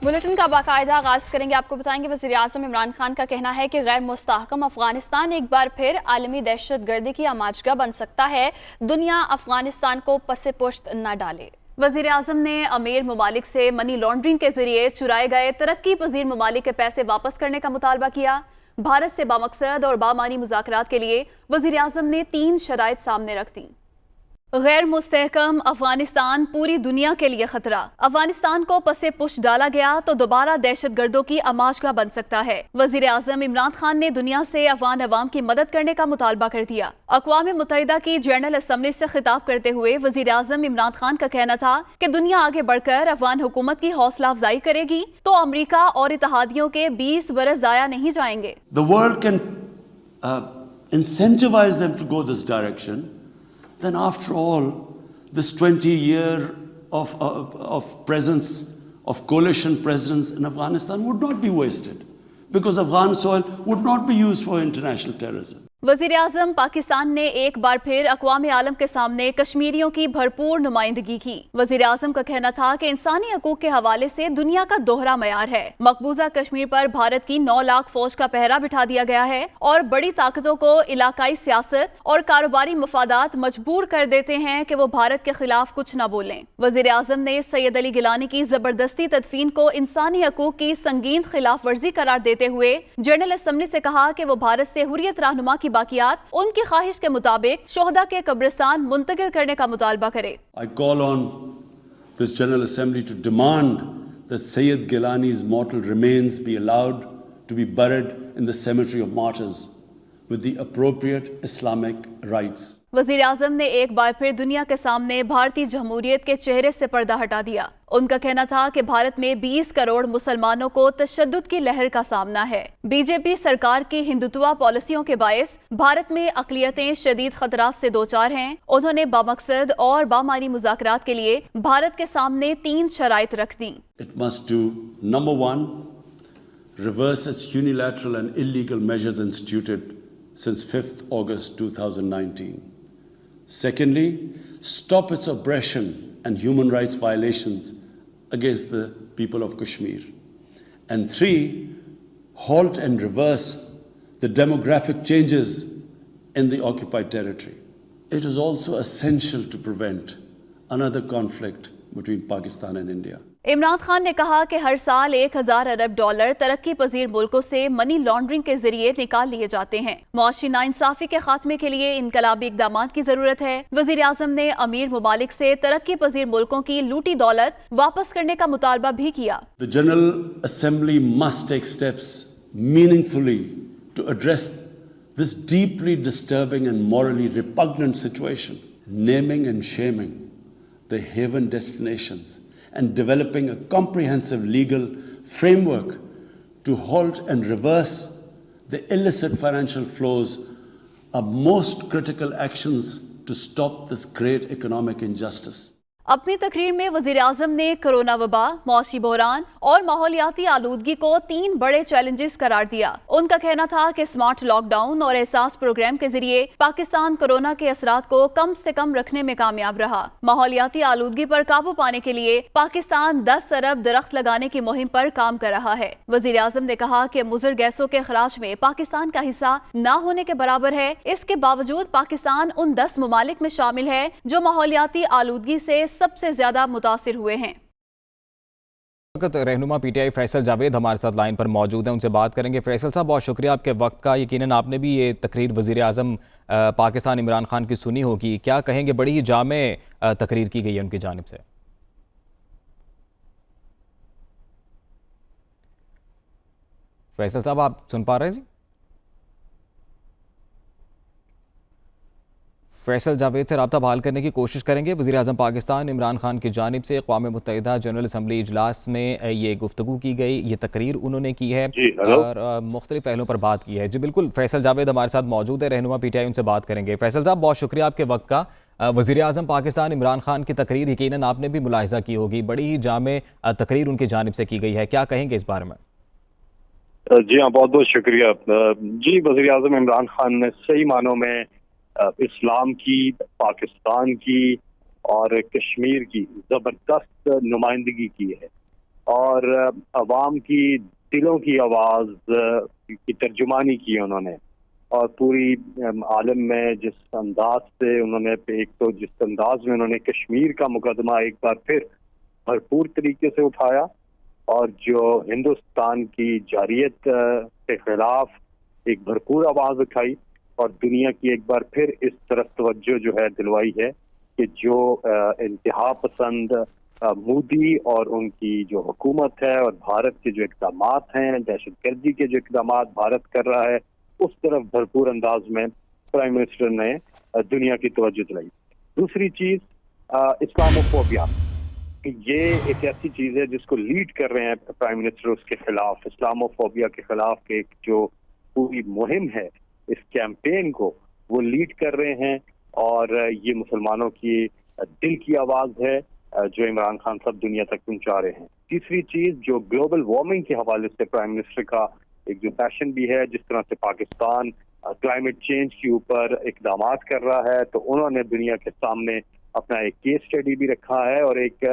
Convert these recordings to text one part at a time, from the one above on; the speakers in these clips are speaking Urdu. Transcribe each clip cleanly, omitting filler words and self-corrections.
بلیٹن کا باقاعدہ آغاز کریں گے. آپ کو بتائیں گے وزیر اعظم عمران خان کا کہنا ہے کہ غیر مستحکم افغانستان ایک بار پھر عالمی دہشت گردی کی آماجگاہ بن سکتا ہے. دنیا افغانستان کو پس پشت نہ ڈالے. وزیر اعظم نے امیر ممالک سے منی لانڈرنگ کے ذریعے چرائے گئے ترقی پذیر ممالک کے پیسے واپس کرنے کا مطالبہ کیا. بھارت سے بامقصد اور بامعنی مذاکرات کے لیے وزیر اعظم نے 3 شرائط سامنے رکھ دیں. غیر مستحکم افغانستان پوری دنیا کے لیے خطرہ. افغانستان کو پس پش ڈالا گیا تو دوبارہ دہشت گردوں کی آماجگاہ بن سکتا ہے. وزیر اعظم عمران خان نے دنیا سے افغان عوام کی مدد کرنے کا مطالبہ کر دیا. اقوام متحدہ کی جنرل اسمبلی سے خطاب کرتے ہوئے وزیر اعظم عمران خان کا کہنا تھا کہ دنیا آگے بڑھ کر افغان حکومت کی حوصلہ افزائی کرے گی تو امریکہ اور اتحادیوں کے 20 برس ضائع نہیں جائیں گے. The world can incentivize them to go this direction. Then after all, this 20-year of presence of coalition presidents in Afghanistan would not be wasted, because Afghan soil would not be used for international terrorism. وزیر اعظم پاکستان نے ایک بار پھر اقوام عالم کے سامنے کشمیریوں کی بھرپور نمائندگی کی. وزیر اعظم کا کہنا تھا کہ انسانی حقوق کے حوالے سے دنیا کا دوہرا معیار ہے. مقبوضہ کشمیر پر بھارت کی 9 لاکھ فوج کا پہرا بٹھا دیا گیا ہے اور بڑی طاقتوں کو علاقائی سیاست اور کاروباری مفادات مجبور کر دیتے ہیں کہ وہ بھارت کے خلاف کچھ نہ بولیں. وزیر اعظم نے سید علی گیلانی کی زبردستی تدفین کو انسانی حقوق کی سنگین خلاف ورزی قرار دیتے ہوئے جنرل اسمبلی سے کہا کہ وہ بھارت سے حریت رہنما کی باقیات ان کی خواہش کے مطابق شہداء کے قبرستان منتقل کرنے کا مطالبہ کرے. I call on this General Assembly to demand that Sayyid Gilani's mortal remains be allowed to be buried in the cemetery of martyrs with the appropriate Islamic rites. وزیر اعظم نے ایک بار پھر دنیا کے سامنے بھارتی جمہوریت کے چہرے سے پردہ ہٹا دیا. ان کا کہنا تھا کہ بھارت میں 20 کروڑ مسلمانوں کو تشدد کی لہر کا سامنا ہے. بی جے پی سرکار کی ہندوتوا پالیسیوں کے باعث بھارت میں اقلیتیں شدید خطرات سے دوچار ہیں. انہوں نے بامقصد اور بامعنی مذاکرات کے لیے بھارت کے سامنے 3 شرائط رکھ دیں. It must do, number 1, reverse its unilateral and illegal measures instituted since 5th August 2019. Secondly, stop its oppression and human rights violations against the people of Kashmir. And 3, halt and reverse the demographic changes in the occupied territory. It is also essential to prevent another conflict between Pakistan and India. Imran Khan نے کہا کہ ہر سال 1000 ارب ڈالر ترقی پذیر ملکوں سے منی لانڈرنگ کے ذریعے نکال لیے جاتے ہیں. معاشی ناانصافی کے خاتمے کے لیے انقلابی اقدامات کی ضرورت ہے. وزیر اعظم نے امیر ممالک سے ترقی پذیر ملکوں کی لوٹی دولت واپس کرنے کا مطالبہ بھی کیا. The General Assembly must take steps meaningfully to address this deeply disturbing and morally repugnant situation, naming and shaming the haven destinations and developing a comprehensive legal framework to halt and reverse the illicit financial flows are most critical actions to stop this great economic injustice. اپنی تقریر میں وزیر اعظم نے کرونا وبا، معاشی بحران اور ماحولیاتی آلودگی کو 3 بڑے چیلنجز قرار دیا. ان کا کہنا تھا کہ سمارٹ لاک ڈاؤن اور احساس پروگرام کے ذریعے پاکستان کرونا کے اثرات کو کم سے کم رکھنے میں کامیاب رہا. ماحولیاتی آلودگی پر قابو پانے کے لیے پاکستان 10 ارب درخت لگانے کی مہم پر کام کر رہا ہے. وزیر اعظم نے کہا کہ مضر گیسوں کے اخراج میں پاکستان کا حصہ نہ ہونے کے برابر ہے. اس کے باوجود پاکستان ان 10 ممالک میں شامل ہے جو ماحولیاتی آلودگی سے سب سے زیادہ متاثر ہوئے ہیں. وقت رہنما P T I Faisal Javed ہمارے ساتھ لائن پر موجود ہیں، ان سے بات کریں گے. فیصل صاحب، بہت شکریہ آپ کے وقت کا. یقیناً آپ نے بھی یہ تقریر وزیر اعظم پاکستان عمران خان کی سنی ہوگی. کیا کہیں گے؟ بڑی ہی جامع تقریر کی گئی ہے ان کی جانب سے. فیصل صاحب، آپ سن پا رہے ہیں؟ جی فیصل جاوید سے رابطہ بحال کرنے کی کوشش کریں گے. وزیر اعظم پاکستان عمران خان کی جانب سے اقوام متحدہ جنرل اسمبلی اجلاس میں یہ گفتگو کی گئی، یہ تقریر انہوں نے کی ہے اور مختلف پہلوؤں پر بات کی ہے. جی بالکل، فیصل جاوید ہمارے ساتھ موجود ہے، رہنما پی ٹی آئی، ان سے بات کریں گے. فیصل صاحب، بہت شکریہ آپ کے وقت کا. وزیر اعظم پاکستان عمران خان کی تقریر یقیناً آپ نے بھی ملاحظہ کی ہوگی، بڑی ہی جامع تقریر ان کی جانب سے کی گئی ہے. کیا کہیں گے اس بارے میں؟ جی ہاں، بہت بہت شکریہ. جی، وزیر اعظم عمران خان نے صحیح معنوں میں اسلام کی، پاکستان کی اور کشمیر کی زبردست نمائندگی کی ہے. اور عوام کی دلوں کی آواز کی ترجمانی کی انہوں نے، اور پوری عالم میں جس انداز سے انہوں نے جس انداز میں انہوں نے کشمیر کا مقدمہ ایک بار پھر بھرپور طریقے سے اٹھایا، اور جو ہندوستان کی جارحیت کے خلاف ایک بھرپور آواز اٹھائی، اور دنیا کی ایک بار پھر اس طرف توجہ جو ہے دلوائی ہے کہ جو انتہا پسند مودی اور ان کی جو حکومت ہے اور بھارت کے جو اقدامات ہیں، دہشت گردی کے جو اقدامات بھارت کر رہا ہے، اس طرف بھرپور انداز میں پرائم منسٹر نے دنیا کی توجہ دلائی۔ دوسری چیز اسلاموفوبیا، یہ ایک ایسی چیز ہے جس کو لیڈ کر رہے ہیں پرائم منسٹر، اس کے خلاف اسلاموفوبیا کے خلاف ایک جو پوری مہم ہے، اس کیمپین کو وہ لیڈ کر رہے ہیں، اور یہ مسلمانوں کی دل کی آواز ہے جو عمران خان صاحب دنیا تک پہنچا رہے ہیں۔ تیسری چیز جو گلوبل وارمنگ کے حوالے سے پرائم منسٹر کا ایک جو پیشن بھی ہے، جس طرح سے پاکستان کلائمیٹ چینج کے اوپر اقدامات کر رہا ہے، تو انہوں نے دنیا کے سامنے اپنا ایک کیس اسٹڈی بھی رکھا ہے اور ایک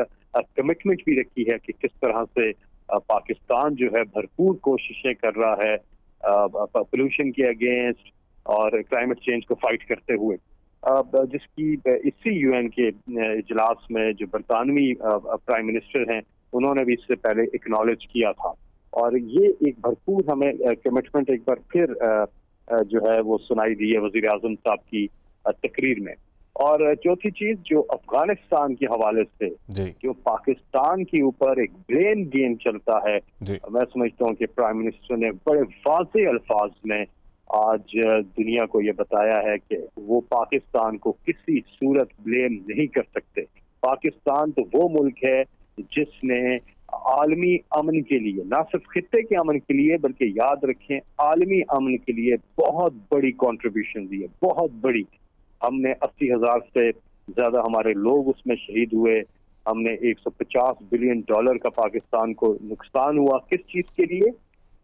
کمٹمنٹ بھی رکھی ہے کہ کس طرح سے پاکستان جو ہے بھرپور کوششیں کر رہا ہے پولوشن کے اگینسٹ اور کلائمیٹ چینج کو فائٹ کرتے ہوئے، جس کی اسی یو این کے اجلاس میں جو برطانوی پرائم منسٹر ہیں انہوں نے بھی اس سے پہلے اکنالج کیا تھا، اور یہ ایک بھرپور ہمیں کمٹمنٹ ایک بار پھر جو ہے وہ سنائی دی ہے وزیر اعظم صاحب کی تقریر میں۔ اور چوتھی چیز جو افغانستان کے حوالے سے جو پاکستان کے اوپر ایک بلیم گیم چلتا ہے، میں سمجھتا ہوں کہ پرائم منسٹر نے بڑے واضح الفاظ میں آج دنیا کو یہ بتایا ہے کہ وہ پاکستان کو کسی صورت بلیم نہیں کر سکتے۔ پاکستان تو وہ ملک ہے جس نے عالمی امن کے لیے، نہ صرف خطے کے امن کے لیے بلکہ یاد رکھیں عالمی امن کے لیے بہت بڑی کنٹریبیوشن دی ہے، بہت بڑی۔ ہم نے 80,000 سے زیادہ ہمارے لوگ اس میں شہید ہوئے، ہم نے $150 بلین کا پاکستان کو نقصان ہوا، کس چیز کے لیے؟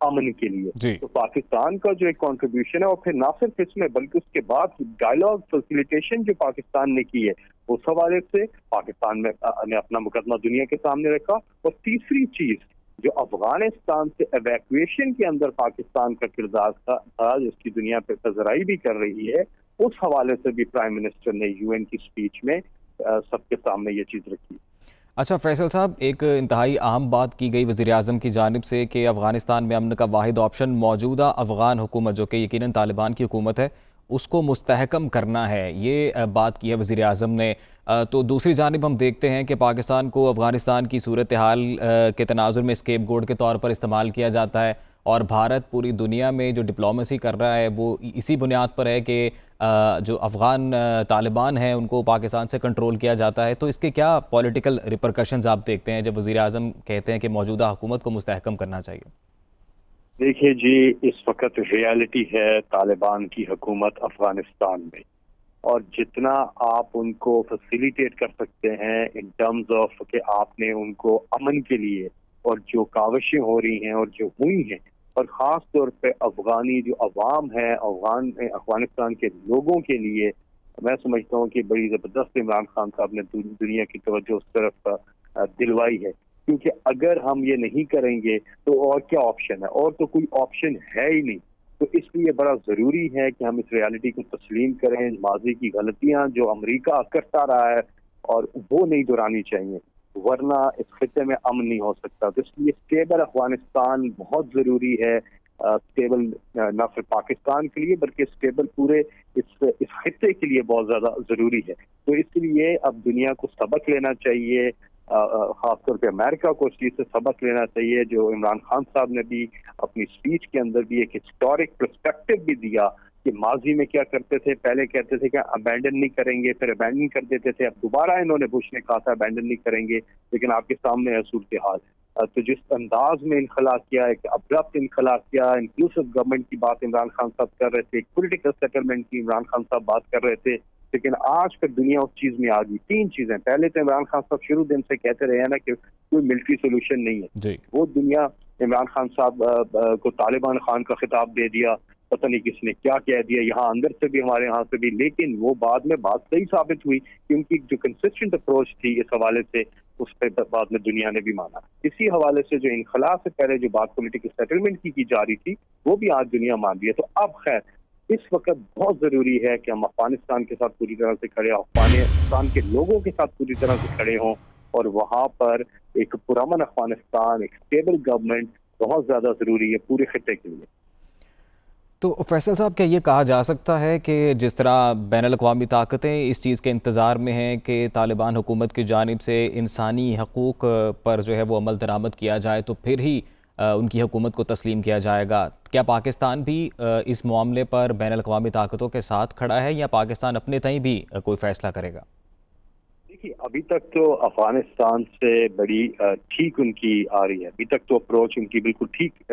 امن کے لیے۔ تو پاکستان کا جو ایک کنٹریبیوشن ہے، اور پھر نہ صرف اس میں بلکہ اس کے بعد ڈائلاگ فیسیلیٹیشن جو پاکستان نے کی ہے، اس حوالے سے پاکستان میں نے اپنا مقدمہ دنیا کے سامنے رکھا۔ اور تیسری چیز جو افغانستان سے ایویکویشن کے اندر پاکستان کا کردار تھا، جس کی دنیا پہ پذیرائی بھی کر رہی ہے، اس حوالے سے بھی پرائم منسٹر نے یو این کی سپیچ میں سب کے سامنے یہ چیز رکھی۔ اچھا فیصل صاحب، ایک انتہائی اہم بات کی گئی وزیر اعظم کی جانب سے کہ افغانستان میں امن کا واحد آپشن موجودہ افغان حکومت جو کہ یقیناً طالبان کی حکومت ہے اس کو مستحکم کرنا ہے، یہ بات کی ہے وزیر اعظم نے۔ تو دوسری جانب ہم دیکھتے ہیں کہ پاکستان کو افغانستان کی صورتحال کے تناظر میں اسکیپ گوٹ کے طور پر استعمال کیا جاتا ہے، اور بھارت پوری دنیا میں جو ڈپلومیسی کر رہا ہے وہ اسی بنیاد پر ہے کہ جو افغان طالبان ہیں ان کو پاکستان سے کنٹرول کیا جاتا ہے۔ تو اس کے کیا پولیٹیکل ریپرکشنز آپ دیکھتے ہیں جب وزیر اعظم کہتے ہیں کہ موجودہ حکومت کو مستحکم کرنا چاہیے؟ دیکھیے جی، اس وقت ریالٹی ہے طالبان کی حکومت افغانستان میں، اور جتنا آپ ان کو فیسیلیٹیٹ کر سکتے ہیں ان ٹرمز آف کہ آپ نے ان کو امن کے لیے، اور جو کاوشیں ہو رہی ہیں اور جو ہوئی ہیں، اور خاص طور پہ افغانی جو عوام ہے، افغانستان کے لوگوں کے لیے، میں سمجھتا ہوں کہ بڑی زبردست عمران خان صاحب نے دنیا کی توجہ اس طرف دلوائی ہے، کیونکہ اگر ہم یہ نہیں کریں گے تو اور کیا آپشن ہے؟ اور تو کوئی آپشن ہے ہی نہیں۔ تو اس لیے بڑا ضروری ہے کہ ہم اس ریالٹی کو تسلیم کریں، ماضی کی غلطیاں جو امریکہ کرتا رہا ہے اور وہ نہیں دہرانی چاہیے، ورنہ اس خطے میں امن نہیں ہو سکتا۔ تو اس لیے اسٹیبل افغانستان بہت ضروری ہے، اسٹیبل نہ صرف پاکستان کے لیے بلکہ اسٹیبل پورے اس خطے کے لیے بہت زیادہ ضروری ہے۔ تو اس لیے اب دنیا کو سبق لینا چاہیے، خاص طور پہ امریکہ کو اس چیز سے سبق لینا چاہیے، جو عمران خان صاحب نے بھی اپنی سپیچ کے اندر بھی ایک ہسٹورک پرسپیکٹو بھی دیا کہ ماضی میں کیا کرتے تھے، پہلے کہتے تھے کہ ابینڈن نہیں کریں گے، پھر ابینڈن کر دیتے تھے، اب دوبارہ انہوں نے بش نے کہا تھا ابینڈن نہیں کریں گے، لیکن آپ کے سامنے ہے صورتحال۔ تو جس انداز میں انخلا کیا، ایک ابرپٹ انخلا کیا، انکلوسو گورنمنٹ کی بات عمران خان صاحب کر رہے تھے، ایک پولیٹیکل سیٹلمنٹ کی عمران خان صاحب بات کر رہے تھے، لیکن آج پھر دنیا اس چیز میں آ گئی۔ تین چیزیں، پہلے تو عمران خان صاحب شروع دن سے کہتے رہے ہیں نا کہ کوئی ملٹری سولوشن نہیں ہے، وہ دنیا عمران خان صاحب کو طالبان خان کا خطاب دے دیا، پتہ نہیں کس نے کیا کہہ دیا یہاں اندر سے بھی ہمارے یہاں سے بھی، لیکن وہ بعد میں بات صحیح ثابت ہوئی کہ ان کی جو کنسسٹنٹ اپروچ تھی اس حوالے سے، اس پہ بعد میں دنیا نے بھی مانا۔ اسی حوالے سے جو انخلا سے پہلے جو بات پولیٹیکل سیٹلمنٹ کی جا رہی تھی وہ بھی آج دنیا مان رہی ہے۔ تو اب خیر اس وقت بہت ضروری ہے کہ ہم افغانستان کے ساتھ پوری طرح سے کھڑے ہوں، افغانستان کے لوگوں کے ساتھ پوری طرح سے کھڑے ہوں، اور وہاں پر ایک پرامن افغانستان، ایک اسٹیبل گورنمنٹ بہت زیادہ ضروری ہے پورے خطے کے لیے۔ تو فیصل صاحب، کیا یہ کہا جا سکتا ہے کہ جس طرح بین الاقوامی طاقتیں اس چیز کے انتظار میں ہیں کہ طالبان حکومت کی جانب سے انسانی حقوق پر جو ہے وہ عمل درآمد کیا جائے تو پھر ہی ان کی حکومت کو تسلیم کیا جائے گا، کیا پاکستان بھی اس معاملے پر بین الاقوامی طاقتوں کے ساتھ کھڑا ہے یا پاکستان اپنے تئیں بھی کوئی فیصلہ کرے گا؟ دیکھیے ابھی تک تو افغانستان سے بڑی ٹھیک ان کی آ رہی ہے، ابھی تک تو اپروچ ان کی بالکل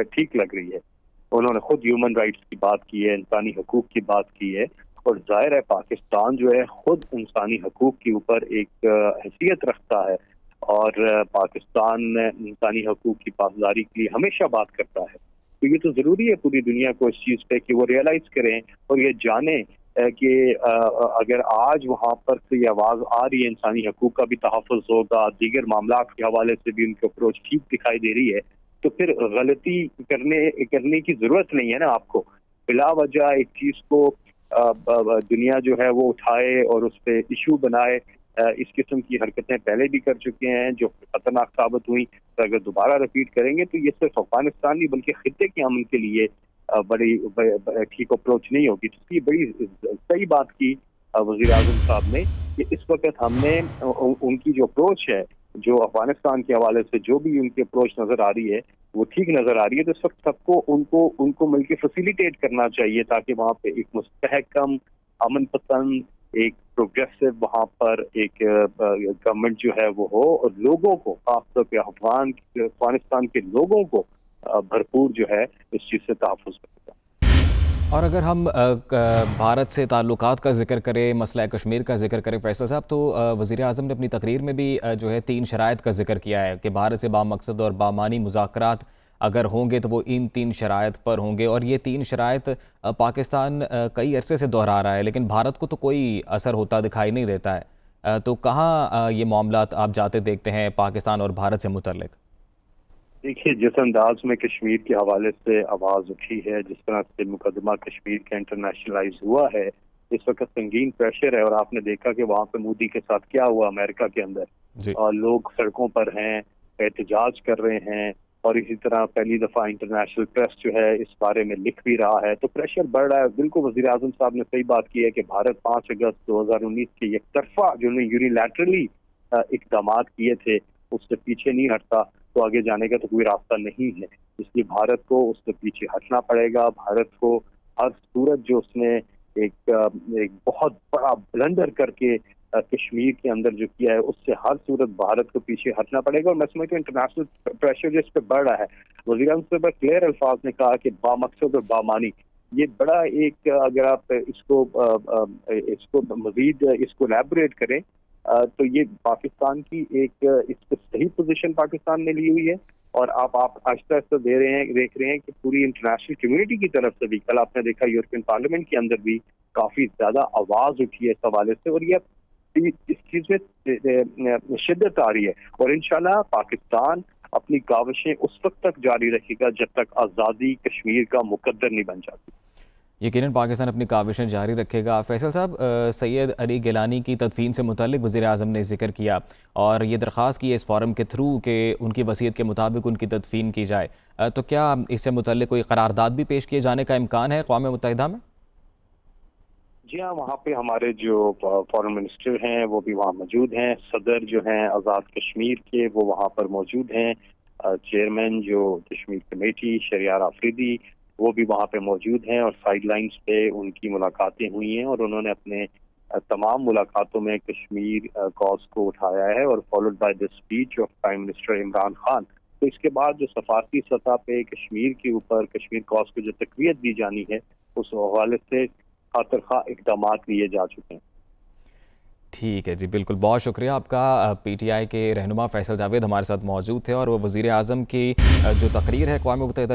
ٹھیک لگ رہی ہے۔ انہوں نے خود ہیومن رائٹس کی بات کی ہے، انسانی حقوق کی بات کی ہے، اور ظاہر ہے پاکستان جو ہے خود انسانی حقوق کے اوپر ایک حیثیت رکھتا ہے، اور پاکستان انسانی حقوق کی پاسداری کے لیے ہمیشہ بات کرتا ہے۔ تو یہ تو ضروری ہے پوری دنیا کو اس چیز پہ کہ وہ ریئلائز کریں اور یہ جانیں کہ اگر آج وہاں پر کوئی آواز آ رہی ہے انسانی حقوق کا بھی تحفظ ہوگا، دیگر معاملات کے حوالے سے بھی ان کی اپروچ ٹھیک دکھائی دے رہی ہے، تو پھر غلطی کرنے کی ضرورت نہیں ہے نا آپ کو۔ بلا وجہ ایک چیز کو دنیا جو ہے وہ اٹھائے اور اس پہ ایشو بنائے، اس قسم کی حرکتیں پہلے بھی کر چکے ہیں جو خطرناک ثابت ہوئی، تو اگر دوبارہ ریپیٹ کریں گے تو یہ صرف افغانستان نہیں بلکہ خطے کے امن کے لیے بڑی ٹھیک اپروچ نہیں ہوگی۔ تو یہ بڑی صحیح بات کی وزیر اعظم صاحب نے کہ اس وقت ہم نے ان کی جو اپروچ ہے، جو افغانستان کے حوالے سے جو بھی ان کی اپروچ نظر آ رہی ہے وہ ٹھیک نظر آ رہی ہے، تو اس وقت سب کو ان کو مل کے فیسیلیٹیٹ کرنا چاہیے تاکہ وہاں پہ ایک مستحکم، امن پسند، ایک پروگریسو وہاں پر ایک گورنمنٹ جو ہے وہ ہو، اور لوگوں کو خاص طور پہ افغانستان کے لوگوں کو بھرپور جو ہے اس چیز سے تحفظ کرے گا۔ اور اگر ہم بھارت سے تعلقات کا ذکر کریں، مسئلہ کشمیر کا ذکر کریں فیصل صاحب، تو وزیر اعظم نے اپنی تقریر میں بھی جو ہے 3 شرائط کا ذکر کیا ہے کہ بھارت سے بامقصد اور بامعنی مذاکرات اگر ہوں گے تو وہ ان 3 شرائط پر ہوں گے، اور یہ 3 شرائط پاکستان کئی عرصے سے دہرا رہا ہے لیکن بھارت کو تو کوئی اثر ہوتا دکھائی نہیں دیتا ہے، تو کہاں یہ معاملات آپ جاتے دیکھتے ہیں پاکستان اور بھارت سے متعلق؟ دیکھیے جس انداز میں کشمیر کے حوالے سے آواز اٹھی ہے، جس طرح سے مقدمہ کشمیر کا انٹرنیشنلائز ہوا ہے، اس وقت سنگین پریشر ہے، اور آپ نے دیکھا کہ وہاں پہ مودی کے ساتھ کیا ہوا امریکہ کے اندر، اور لوگ سڑکوں پر ہیں، احتجاج کر رہے ہیں، اور اسی طرح پہلی دفعہ انٹرنیشنل پریس جو ہے اس بارے میں لکھ بھی رہا ہے، تو پریشر بڑھ رہا ہے۔ بالکل وزیر اعظم صاحب نے صحیح بات کی ہے کہ بھارت 5 اگست 2019 کے یک طرفہ جو انہوں نے یونیلیٹرلی اقدامات کیے تھے اس سے پیچھے نہیں ہٹتا، تو آگے جانے کا تو کوئی راستہ نہیں ہے، اس لیے بھارت کو اس سے پیچھے ہٹنا پڑے گا۔ بھارت کو ہر صورت جو اس نے ایک بہت بڑا بلنڈر کر کے کشمیر کے اندر جو کیا ہے، اس سے ہر صورت بھارت کو پیچھے ہٹنا پڑے گا، اور میں سمجھتا ہوں انٹرنیشنل پریشر جو اس پہ بڑھ رہا ہے، وزیر اعظم صاحب کلیئر الفاظ نے کہا کہ بامقصد اور بامعنی، یہ بڑا ایک اگر آپ اس کو مزید اس کو الیبوریٹ کریں تو یہ پاکستان کی ایک اس پہ صحیح پوزیشن پاکستان نے لی ہوئی ہے، اور آپ آہستہ آہستہ دیکھ رہے ہیں کہ پوری انٹرنیشنل کمیونٹی کی طرف سے بھی، کل آپ نے دیکھا یورپین پارلیمنٹ کے اندر بھی کافی زیادہ آواز اٹھی ہے اس حوالے سے، اور یہ اس چیز میں شدت آ رہی ہے، اور انشاءاللہ پاکستان اپنی کاوشیں اس وقت تک جاری رکھے گا جب تک آزادی کشمیر کا مقدر نہیں بن جاتی۔ یقیناً پاکستان اپنی کاوشیں جاری رکھے گا۔ فیصل صاحب، سید علی گیلانی کی تدفین سے متعلق وزیر اعظم نے ذکر کیا اور یہ درخواست کی ہے اس فورم کے تھرو کہ ان کی وصیت کے مطابق ان کی تدفین کی جائے، تو کیا اس سے متعلق کوئی قرارداد بھی پیش کیے جانے کا امکان ہے اقوام متحدہ میں؟ جی ہاں، وہاں پہ ہمارے جو فارن منسٹر ہیں وہ بھی وہاں موجود ہیں، صدر جو ہیں آزاد کشمیر کے وہ وہاں پر موجود ہیں، چیئرمین جو کشمیر کمیٹی شہریار آفریدی وہ بھی وہاں پہ موجود ہیں، اور سائیڈ لائنز پہ ان کی ملاقاتیں ہوئی ہیں، اور انہوں نے اپنے تمام ملاقاتوں میں کشمیر کاز کو اٹھایا ہے، اور followed by the speech of prime minister Imran Khan. تو اس کے بعد جو سفارتی سطح پہ کشمیر کے اوپر کشمیر کاز کو جو تقویت دی جانی ہے اس حوالے سے خاطر خواہ اقدامات لیے جا چکے ہیں۔ ٹھیک ہے جی، بالکل، بہت شکریہ آپ کا۔ پی ٹی آئی کے رہنما فیصل جاوید ہمارے ساتھ موجود تھے، اور وہ وزیر اعظم کی جو تقریر ہے اقوام متحدہ